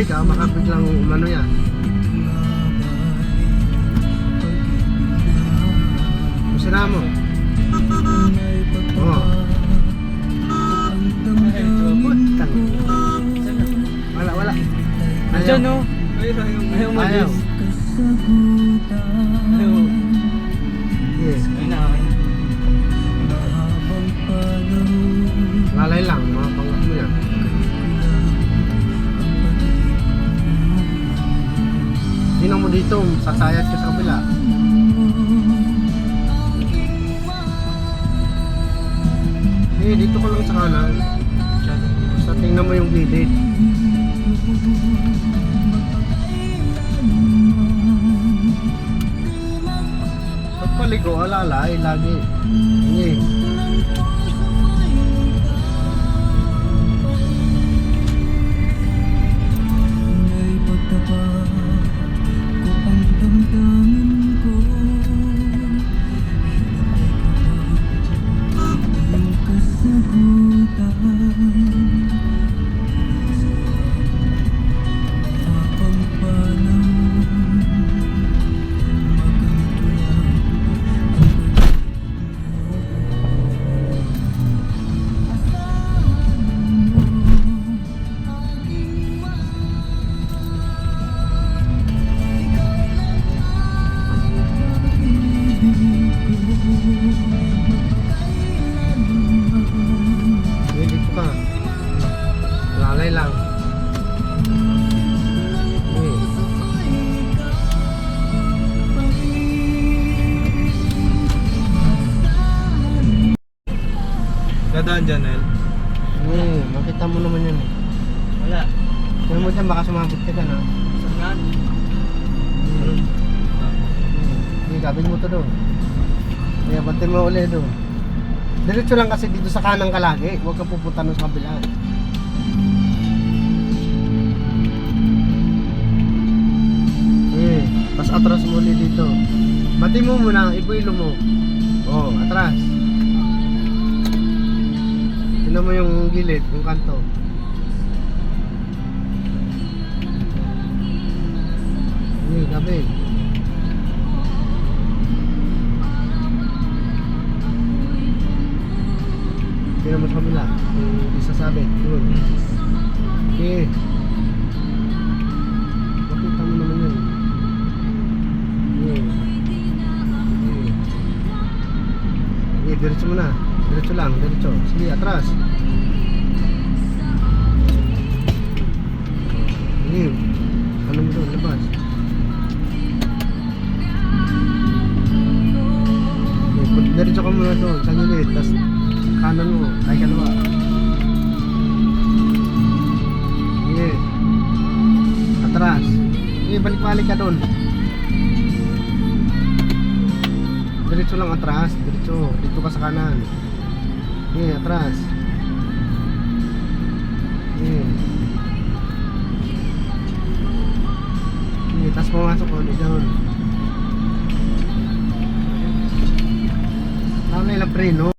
mag-away ka, baka biglang umano yan. Masira mo. Oo. Putang. Wala. Diyan no? Ayaw mo Ayaw. this. Ayaw. Yes. Ay na, okay na. Lalay lang, mga pangat mo yan. Tingnan mo dito, sasayat ka sa kabila. Dito ko lang sa kanan. Basta tingnan mo yung gilid. Pagpaligo, alalay, lagi. Hindi. Dito ka. Lalay lang. Dadaan dyan, El. Makita mo naman yan. Wala. Kaya mo dyan, baka sumabit ka dyan, ha? Saan nga? Hindi, gabin mo to doon. Kaya bantay mo ulit doon. Diretso lang kasi dito sa kanan ka lagi. Huwag ka pupunta nun sa kabila. Pas atras mo ulit dito. Bati mo muna, ibuilo mo. Oh, atras. Tingnan mo yung gilid, yung kanto. Gabi. Tingnan mo sa kabila. Yung isasabit. Yun. Okay. Makita mo naman yun. Okay, diretso mo na. Diretso lang, diretso. Sige, atras. Sige. Ano mo doon, labas. Okay, diretso ka muna doon, sa gilid. Tapos kanan mo, ay kalawa. Sige. Atras. Sige, balik-balik ka doon. Diretso lang atras, diretso. Dito ka sa kanan. Okay, atras. Okay. Okay, tapos pumasok ko ulit doon. Lalay lang preno.